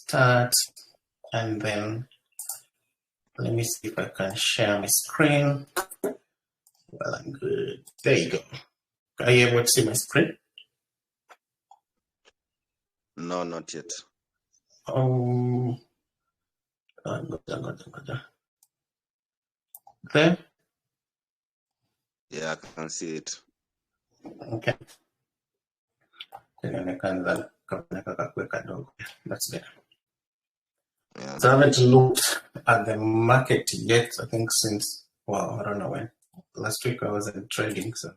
start, and then let me see if I can share my screen. Well, I'm good. There you go. Are you able to see my screen? No, not yet. Oh, there? Yeah, I can see it. Okay. That's better. Yeah. So I haven't looked at the market yet, I think since, well, I don't know when. Last week I wasn't trading, so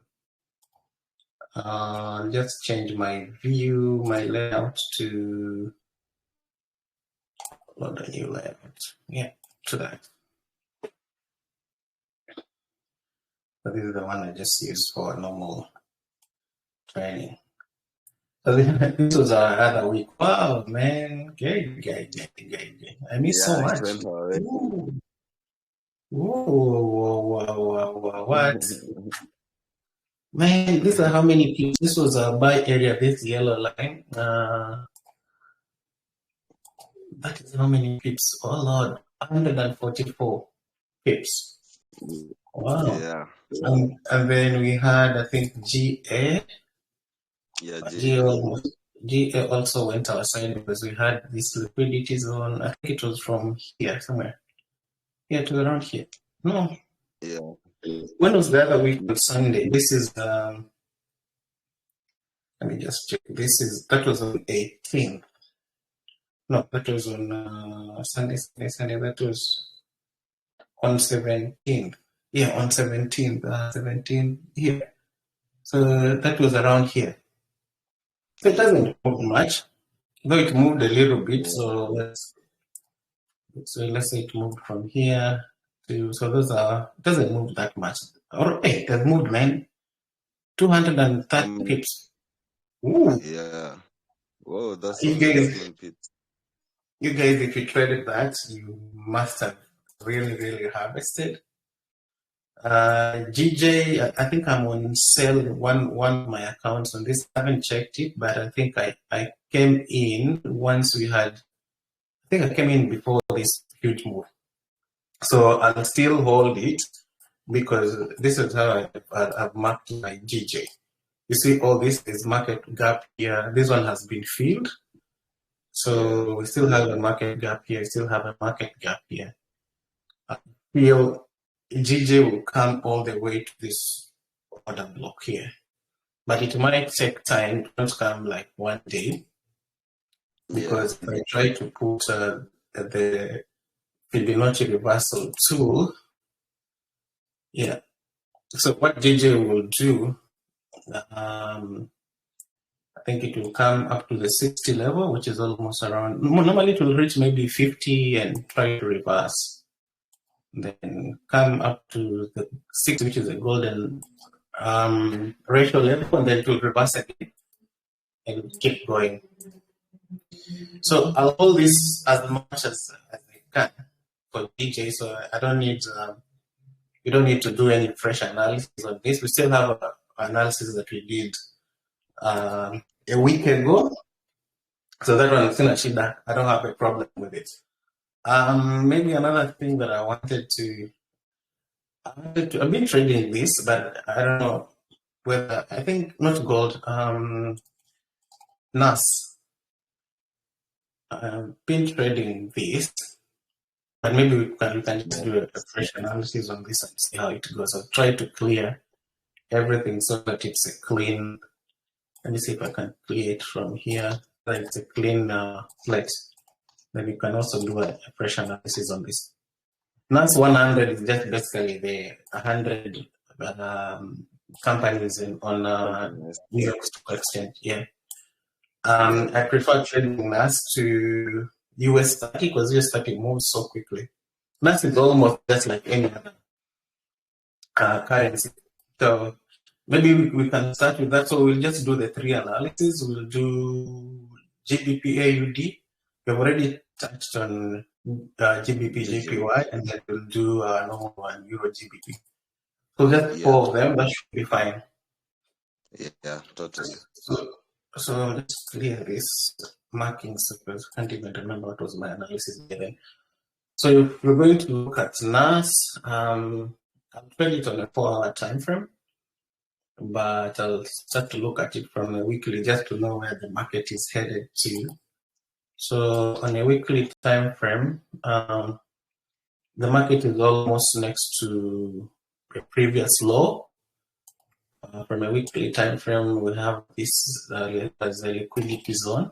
I'll just change my view, my layout to load a new layout. Yeah, to that. So this is the one I just used for normal training. So this was our other week. Wow, man. Gay. I miss so much. Ooh. Whoa. What? Man, these are how many pips? This was a buy area, this yellow line. That is how many pips? Oh, Lord. 144 pips. Wow. Yeah. And then we had, I think, GA. Yeah, GA also went outside because we had this liquidity zone. I think it was from here somewhere. Yeah, to around here. No. Yeah. When was the other week on Sunday? This is let me just check. That was on 18th. No, that was on Sunday. That was on 17th. Yeah, on 17th. 17th here. So that was around here. So it doesn't move much, though it moved a little bit. So let's say it moved from here to, so those are, it doesn't move that much. Or hey, it has moved, man. 230 pips. Ooh. Yeah. Whoa, that's You only guys, 16 pips. You guys, if you traded that, you must have really harvested. GJ, I think I'm on sale one of my accounts on this. I haven't checked it, but I think I came in once we had, I think I came in before this huge move. So I'll still hold it because this is how I've marked my GJ. You see all this is market gap here. This one has been filled. So we still have a market gap here, still have a market gap here. I feel GJ will come all the way to this order block here. But it might take time, it won't come like one day. Because if I try to put the Fibonacci reversal tool, yeah. So what GJ will do, I think it will come up to the 60 level, which is almost around, normally it will reach maybe 50 and try to reverse. Then come up to the 6, which is a golden ratio level, and then it will reverse again and keep going. So I'll hold this as much as I can for DJ, so I don't need, you don't need to do any fresh analysis on this. We still have an analysis that we did a week ago. So that one is still actually done. I don't have a problem with it. Maybe another thing that I wanted to, I've been trading this, but I don't know whether, I think not gold, NAS. I've been trading this, but maybe we can just do a fresh analysis on this and see how it goes. I'll try to clear everything so that it's a clean, let me see if I can clear it from here. Like it's a clean plate. Then you can also do a fresh analysis on this. NAS100 is just basically the 100 companies on New York Stock Exchange. Yeah. I prefer trading NAS to US 30 because US 30 moves so quickly. NAS is almost just like any other currency. So maybe we can start with that. So we'll just do the 3 analyses. We'll do GBPAUD. We've already touched on GBPJPY, and then we'll do normal one, EURGBP. So just 4 of them, that should be fine. Yeah, totally. So let's clear this. markings, because I can't even remember what was my analysis then. So if we're going to look at NAS, I'll trade it on a 4-hour time frame, but I'll start to look at it from a weekly just to know where the market is headed to. So on a weekly time frame, the market is almost next to a previous low. From a weekly time frame, we have this as a liquidity zone.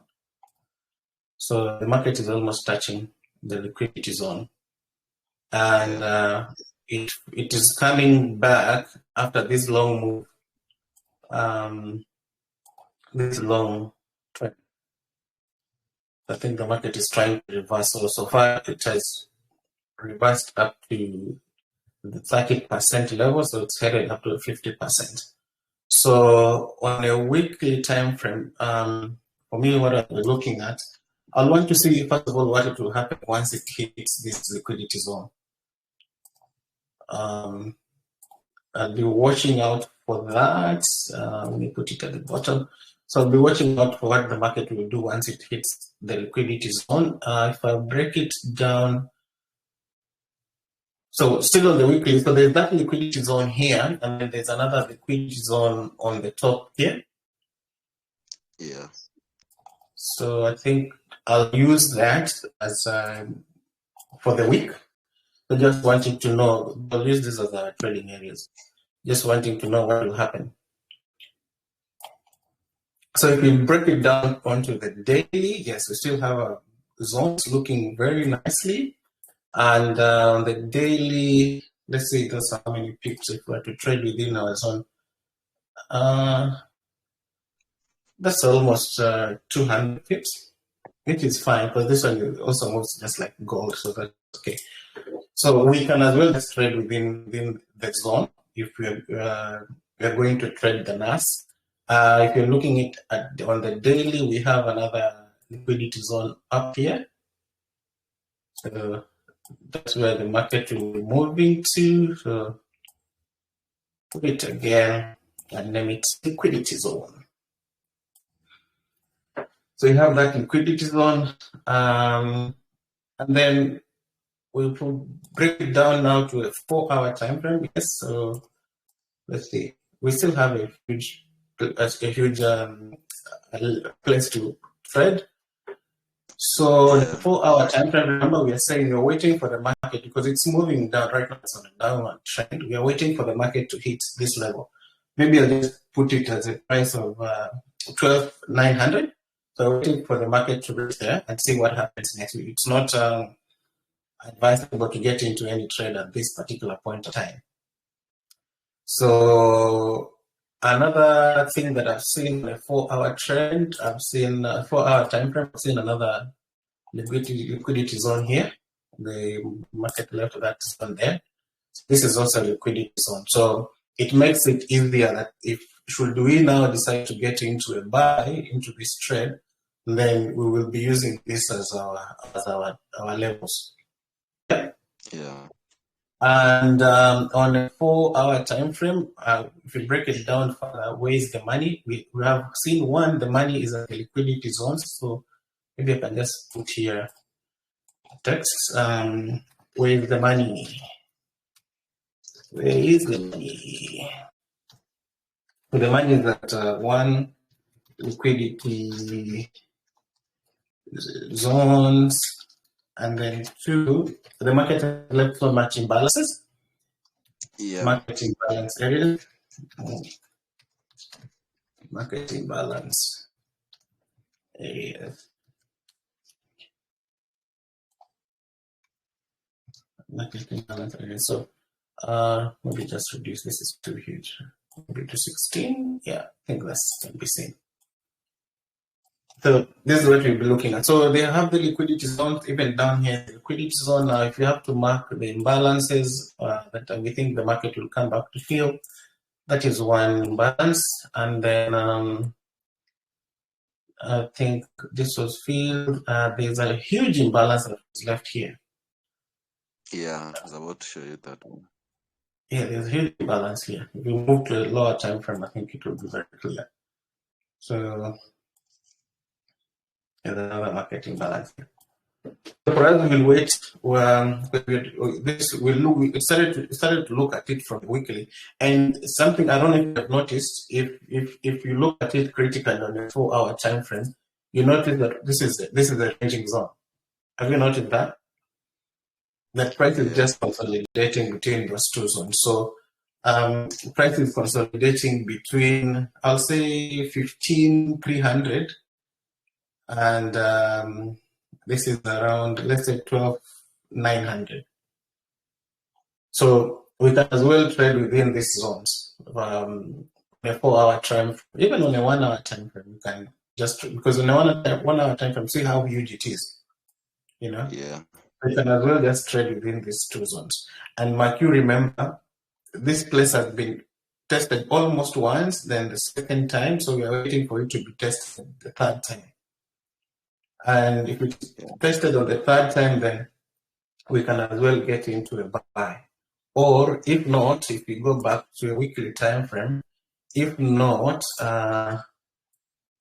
So the market is almost touching the liquidity zone, and it is coming back after this long move, this long trend. I think the market is trying to reverse. So far, it has reversed up to the 30% level, so it's headed up to 50%. So on a weekly time frame, for me, what I'll be looking at, I'll want to see, first of all, what it will happen once it hits this liquidity zone. I'll be watching out for that. Let me put it at the bottom. So I'll be watching out for what the market will do once it hits the liquidity zone. If I break it down, so still on the weekly, so there's that liquidity zone here, and then there's another liquidity zone on the top here. Yeah. So I think I'll use that as for the week. So just wanting to know, I'll use this as our trading areas. Just wanting to know what will happen. So if we break it down onto the daily, yes, we still have our zones looking very nicely. And on the daily, let's see, that's how many pips if we were to trade within our zone. That's almost 200 pips, which is fine, because this one also moves just like gold, so that's okay. So we can as well just trade within the zone if we're going to trade the NAS. If you're looking at on the daily, we have another liquidity zone up here. So that's where the market will be moving to. So put it again and name it liquidity zone. So you have that liquidity zone, and then we'll break it down now to a 4-hour time frame. Yes, so let's see. We still have a huge place to trade. So the 4-hour time frame, remember we are saying we're waiting for the market because it's moving down right now. It's on a downward trend. We are waiting for the market to hit this level. Maybe I'll just put it as a price of 12,900. So we're waiting for the market to reach there and see what happens next week. It's not advisable to get into any trade at this particular point of time. So another thing that I've seen in a 4-hour trend, I've seen a 4-hour time frame, I've seen another liquidity zone here. The market left that zone there. This is also a liquidity zone. So it makes it easier that if should we now decide to get into a buy into this trade, then we will be using this as our levels. Yeah. And on a 4-hour time frame, if we break it down further, where is the money? We have seen one, the money is at the liquidity zones. So maybe I can just put here text. Where is the money? Where is the money? So the money is at one liquidity zones, and then 2, the market has left so much imbalances. Yeah. Market imbalance area. Market imbalance areas. Market imbalance area. So maybe just reduce this, is too huge. Maybe to 16. Yeah, I think that's can be seen. So this is what we'll be looking at. So they have the liquidity zones, even down here, the liquidity zone. Now, if you have to mark the imbalances that we think the market will come back to fill, that is one imbalance. And then I think this was filled. There's a huge imbalance that's left here. Yeah, I was about to show you that one. Yeah, there's a huge imbalance here. If you move to a lower time frame, I think it will be very clear. So There's another market imbalance here. So for us, we will wait. We started to look at it from weekly, and something I don't know if you've noticed. If you look at it critically on a 4-hour time frame, you notice that this is a ranging zone. Have you noticed that? That price is just consolidating between those two zones. So price is consolidating between, I'll say, 15,300 and this is around, let's say, 12,900. So we can as well trade within these zones. On a 4-hour time frame, even on a 1-hour time frame, you can just, because on a 1-hour time frame, see how huge it is. You know? Yeah. You can as well just trade within these two zones. And Mark, you remember, this place has been tested almost once, then the second time, so we are waiting for it to be tested the third time. And if it's tested on the third time, then we can as well get into a buy. Or if not, if we go back to a weekly time frame, if not, then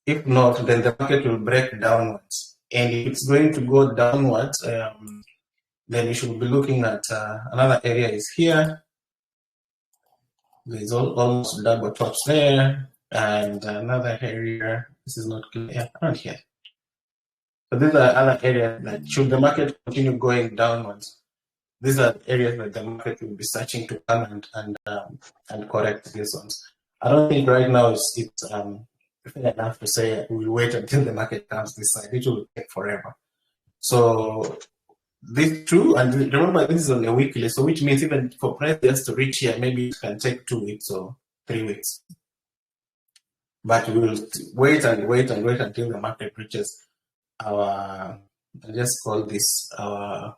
the market will break downwards. And if it's going to go downwards, then we should be looking at another area is here. There's almost double tops there, and another area. This is not clear around here. So these are other areas that, should the market continue going downwards, these are areas that the market will be searching to come and correct these ones. I don't think right now it's fair enough to say we'll wait until the market comes this side. It will take forever. So these two, and remember this is on a weekly, so which means even for price just to reach here, maybe it can take 2 weeks or 3 weeks. But we will wait and wait and wait until the market reaches our, I'll just call this our,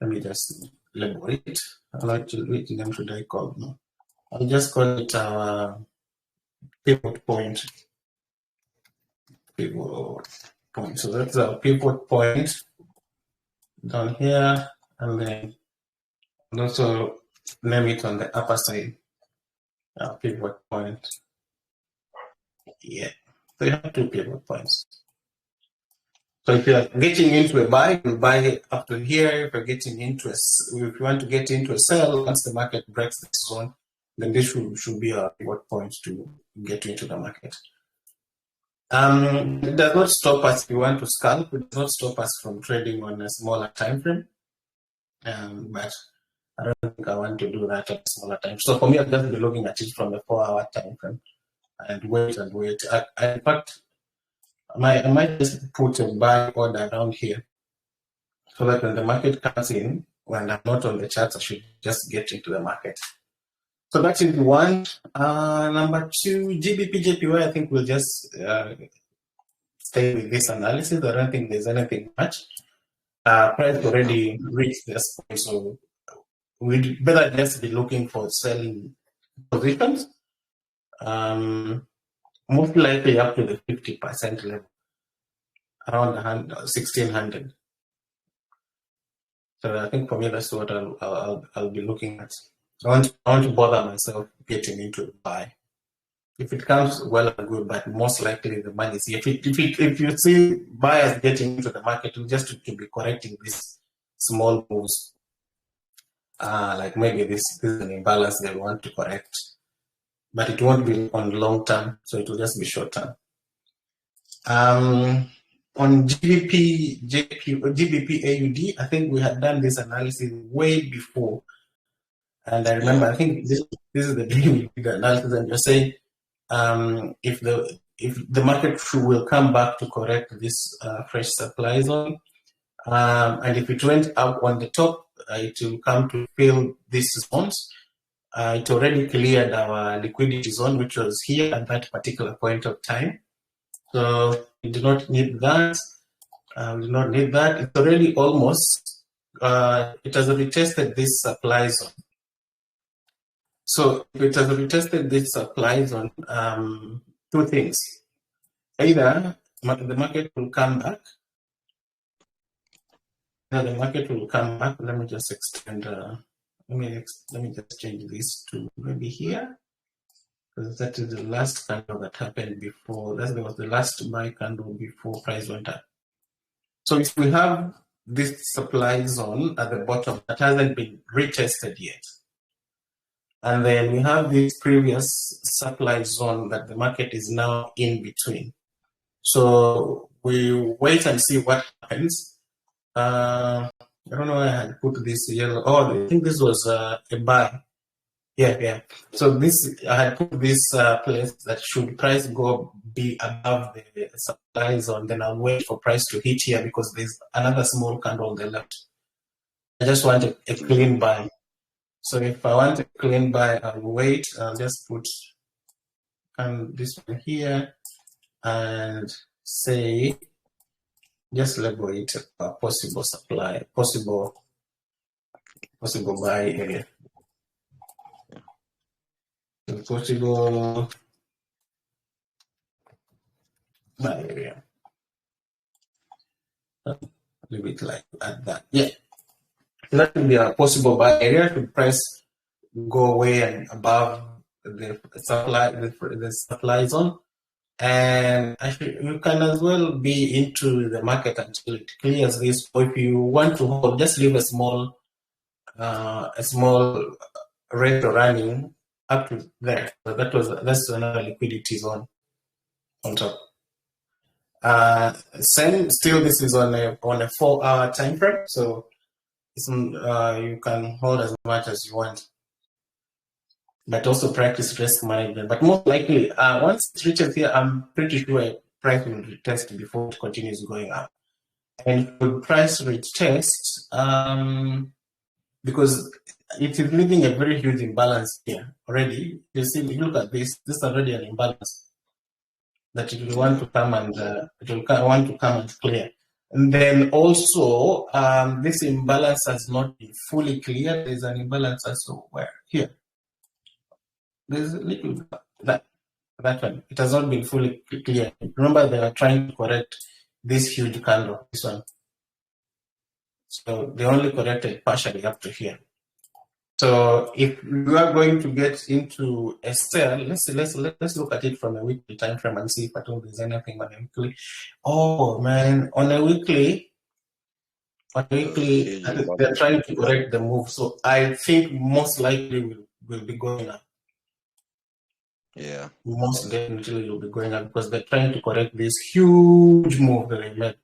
let me just label it. Which name should I call it? I'll just call it our pivot point. Pivot point. So that's our pivot point down here, and then also name it on the upper side. Pivot point. Yeah. So you have 2 pivot points. So if you're getting into a buy, you buy up to here. If you're getting into if you want to get into a sell, once the market breaks this zone, then this should be a pivot point to get into the market. It does not stop us if you want to scalp. It does not stop us from trading on a smaller time frame. But I don't think I want to do that at a smaller time. So for me, I'll just be looking at it from a 4-hour time frame and wait and wait. In fact, I might just put a buy order around here so that when the market comes in, when I'm not on the charts, I should just get into the market. So that is one. Number 2, GBPJPY, I think we'll just stay with this analysis. I don't think there's anything much. Price already reached this point, so we'd better just be looking for selling positions. Most likely up to the 50% level, around 1,600. So I think for me, that's what I'll be looking at. I want to bother myself getting into a buy. If it comes, well and good, but most likely the money is here. If you see buyers getting into the market, you just to be correcting these small moves. Like maybe this is an imbalance they want to correct, but it won't be on long term, so it will just be short term. On GBPAUD, I think we had done this analysis way before. And I remember, I think this is the day we did the analysis, and you're saying if the market will come back to correct this fresh supply zone, and if it went up on the top, it will come to fill these zones. It already cleared our liquidity zone, which was here at that particular point of time. So we do not need that. We do not need that. It's already almost, it has retested this supply zone. So if it has retested this supply zone, 2 things. Either the market will come back. Now the market will come back. Let me just extend. Let me just change this to maybe here. That is the last candle that happened before. That was the last buy candle before price went up. So if we have this supply zone at the bottom that hasn't been retested yet, and then we have this previous supply zone that the market is now in between. So we wait and see what happens. I don't know why I had put this yellow. Oh, I think this was a buy. Yeah. So this, I had put this place that should price be above the supply zone, then I'll wait for price to hit here because there's another small candle on the left. I just want a clean buy. So if I want a clean buy, I'll wait. I'll just put this one here and say, just label it a possible supply, possible buy area. Possible buy area. Leave it like that. Yeah. That will be a possible buy area to price go away and above the supply zone. And actually, you can as well be into the market until it clears this. Or if you want to hold, just leave a small rate running up to there. So that's another liquidity zone on top. Same, still this is on a 4-hour time frame, so it's, you can hold as much as you want, but also practice risk management. But most likely, once it reaches here, I'm pretty sure price will retest before it continues going up. And for price retest, because it is leaving a very huge imbalance here already. You see, if you look at this is already an imbalance that it will want to come and clear. And then also, this imbalance has not been fully cleared. There's an imbalance also where here. There's a little that one. It has not been fully cleared. Remember, they are trying to correct this huge candle, this one. So they only corrected partially up to here. So if you are going to get into a sell, let's look at it from a weekly time frame and see if at all there's anything on a weekly. Oh man, on a weekly, they're trying to correct the move. So I think most likely will be going up. Yeah. Most definitely will be going up because they're trying to correct this huge move that they made.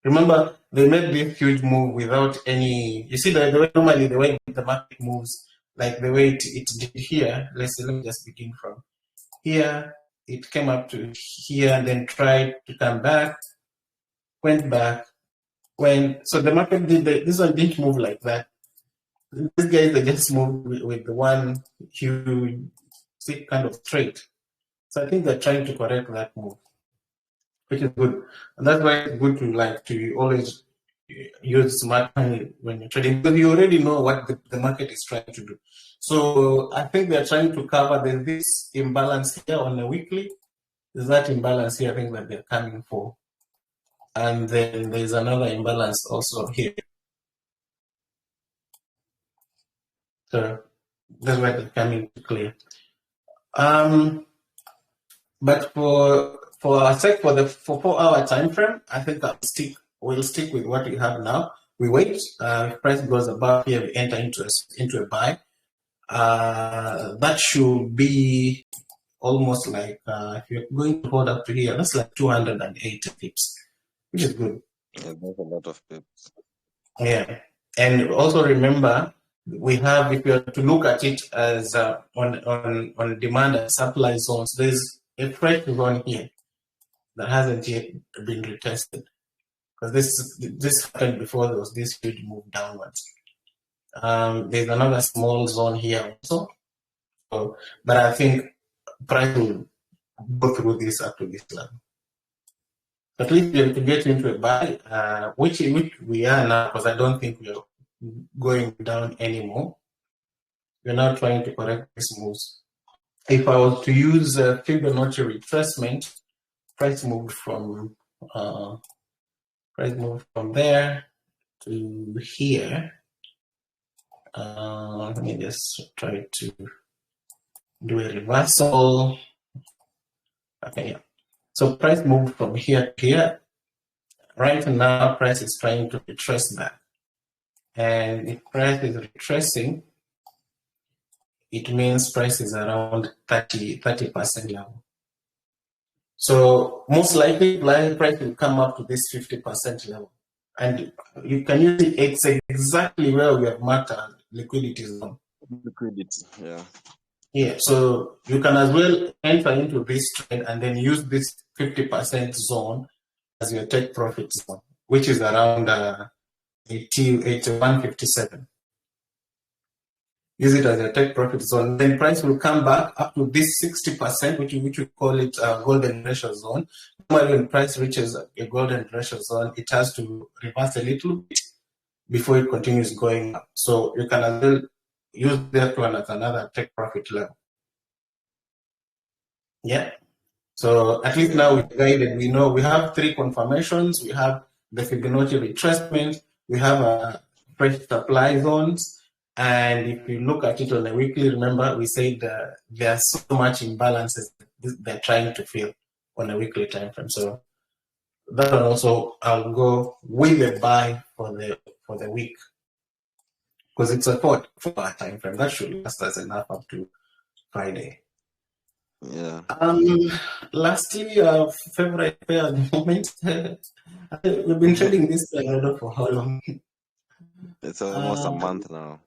Remember, they made this huge move without any. You see, the way normally the way the market moves, like the way it did here. Let me just begin from here. It came up to here and then tried to come back, went back, so the market did this one didn't move like that. These guys they just moved with the one huge kind of trade. So I think they're trying to correct that move, which is good, and that's why it's good to always use smart money when you're trading because you already know what the market is trying to do. So I think they're trying to cover this imbalance here on a weekly. There's that imbalance here, I think that they're coming for, and then there's another imbalance also here. So that's why they're coming to clear. But for 4-hour time frame, I think we'll stick with what we have now. We wait. If price goes above here, we enter into a buy. That should be almost like if you're going to hold up to here, that's like 280 pips, which is good. Yeah, that's a lot of pips. Yeah, and also remember we have, if you are to look at it as on demand and supply zones, there's a fresh zone here that hasn't yet been retested because this happened before there was this huge move downwards. There's another small zone here also, but I think price will go through this up to this level. At least we have to get into a buy, which we are now, because I don't think we're going down anymore. We're now trying to correct these moves. If I was to use Fibonacci retracement, price moved from there to here. Let me just try to do a reversal. Okay, yeah. So price moved from here to here. Right now, price is trying to retrace back. And if price is retracing, it means price is around 30% level. So most likely, price will come up to this 50% level. And you can see it's exactly where we have marked our liquidity zone. Liquidity, yeah. Yeah, so you can as well enter into this trade and then use this 50% zone as your take profit zone, which is around 81.57. Use it as a take profit zone. Then price will come back up to this 60%, which we call it a golden ratio zone. Normally, when price reaches a golden ratio zone, it has to reverse a little bit before it continues going up. So you can as well use that one as another take profit level. Yeah. So at least now we're guided. We know we have three confirmations. We have the Fibonacci retracement. We have a fresh supply zones. And if you look at it on a weekly, remember we said there are so much imbalances they're trying to fill on a weekly time frame. So that one also I'll go with a buy for the week because it's a 4-hour time frame. That should last us enough up to Friday. Yeah. Lastly, favorite pair at the moment. We've been trading this pair for how long? It's almost a month now.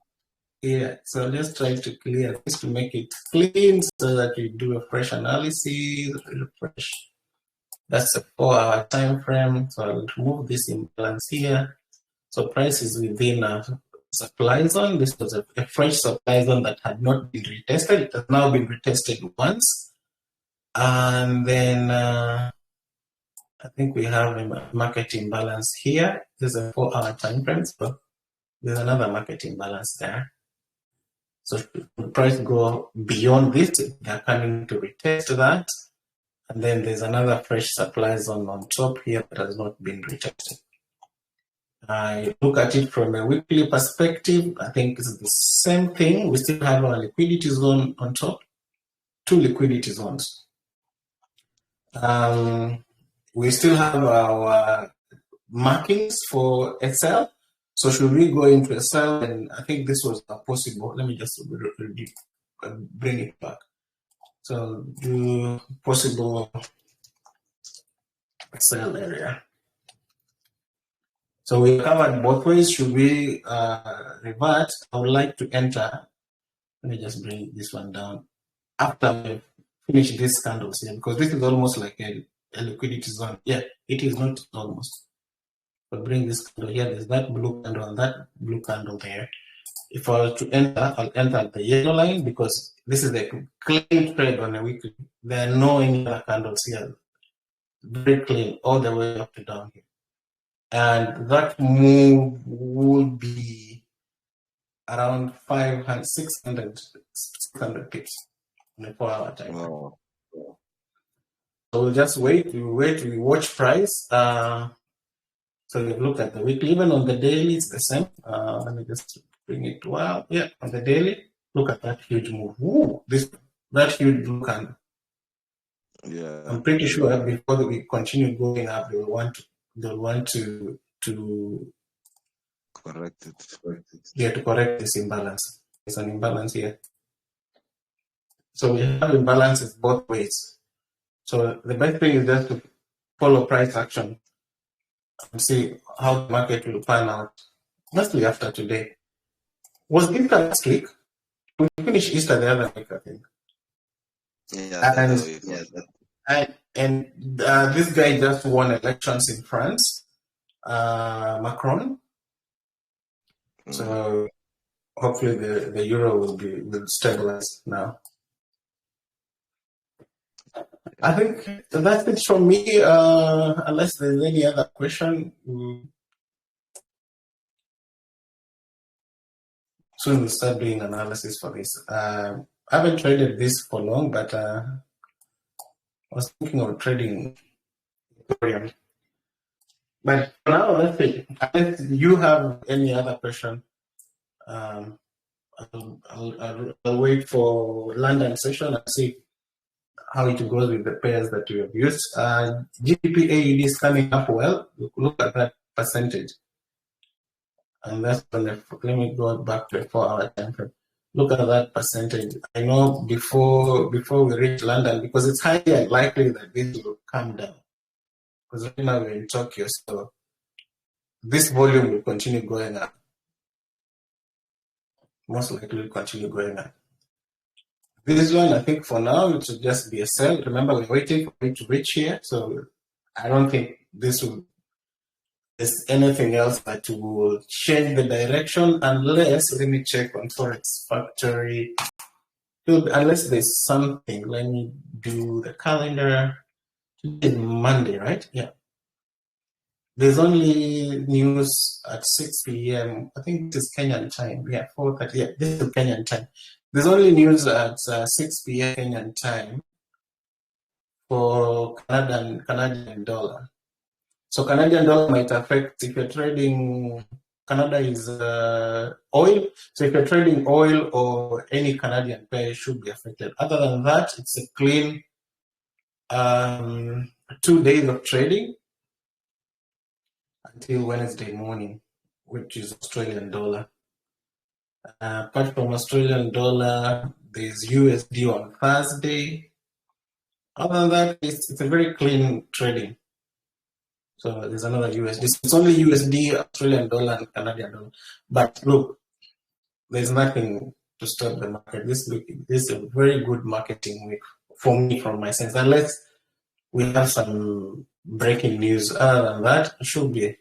Yeah, so let's try to clear this to make it clean so that we do a fresh analysis, refresh. That's a 4-hour time frame. So I'll remove this imbalance here. So price is within a supply zone. This was a fresh supply zone that had not been retested. It has now been retested once. And then I think we have a market imbalance here. There's a 4-hour time frame, but there's another market imbalance there. So if the price go beyond this, they're coming to retest that. And then there's another fresh supply zone on top here that has not been retested. I look at it from a weekly perspective. I think it's the same thing. We still have our liquidity zone on top, two liquidity zones. We still have our markings for Excel. So should we go into Excel? And I think this was possible. Let me just bring it back. So do possible Excel area. So we covered both ways. Should we revert? I would like to enter. Let me just bring this one down after we finish this candles here, because this is almost like a liquidity zone. Yeah, it is not almost. But bring this candle here. There's that blue candle and that blue candle there. If I were to enter, I'll enter the yellow line because this is a clean trade on a weekly. There are no any other candles here. Very clean all the way up to down here. And that move would be around 600 pips in a 4-hour time. Oh. So we'll just wait, we watch price. So you look at the weekly, even on the daily, it's the same. Let me just bring it to yeah, on the daily, look at that huge move. Ooh, that huge blue candle. Yeah. I'm pretty sure before we continue going up, they'll want to correct it. Yeah, to correct this imbalance. There's an imbalance here. So we have imbalances both ways. So the best thing is just to follow price action and see how the market will pan out, mostly after today. Was Easter last week? We finished Easter the other week, I think. Yeah, and this guy just won elections in France, Macron. So hopefully the euro will stabilize now. I think that's it from me. Unless there's any other question, soon we'll start doing analysis for this. I haven't traded this for long, but I was thinking of trading Ethereum. But for now, that's it. Unless you have any other question, I'll wait for London session and see how it goes with the pairs that we have used. GBPAUD is coming up well. Look at that percentage. And that's when let me go back to a 4-hour time frame. Look at that percentage. I know before we reach London, because it's highly unlikely that this will come down. Because right now we're in Tokyo, so this volume will continue going up. Most likely will continue going up. This one, I think for now, it should just be a sell. Remember, we're waiting for it to reach here, so I don't think there's anything else that will change the direction unless, let me check on Forex Factory. Unless there's something, let me do the calendar. Today is Monday, right? Yeah. There's only news at 6 p.m. I think this is Kenyan time. Yeah, 4:30. Yeah, this is Kenyan time. There's only news at 6 p.m. Kenyan time for Canadian dollar. So Canadian dollar might affect if you're trading. Canada is oil. So if you're trading oil or any Canadian pair, it should be affected. Other than that, it's a clean 2 days of trading until Wednesday morning, which is Australian dollar. Apart from Australian dollar, there's USD on Thursday. Other than that, it's a very clean trading. So there's another USD. It's only USD, Australian dollar, and Canadian dollar. But look, there's nothing to stop the market. This is a very good marketing week for me, from my sense. Unless we have some breaking news. Other than that, it should be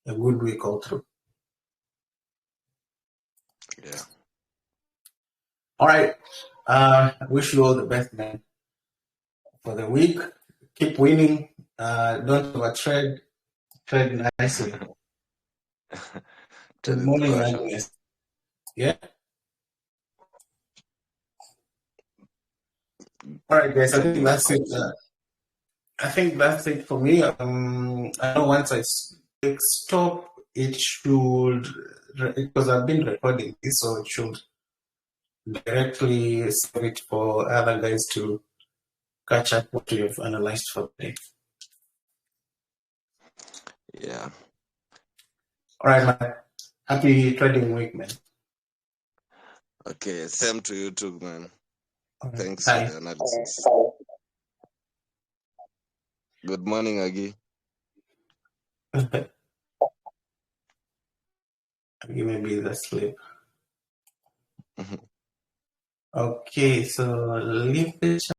a good week all through. Yeah. All right. I wish you all the best, man, for the week. Keep winning. Don't overtrade. Trade nicely. Good morning, Agnes. Yeah. All right, guys. I think that's it. I think that's it for me. I know once I click stop, it should, because I've been recording this, so it should directly save it for other guys to catch up what we have analyzed for today. Yeah. All right, man. Happy trading week, man. Okay, same to you too, man. Right. Thanks Hi. for the analysis. Good morning, Agi. Agi maybe is asleep. Okay, so leave the chat.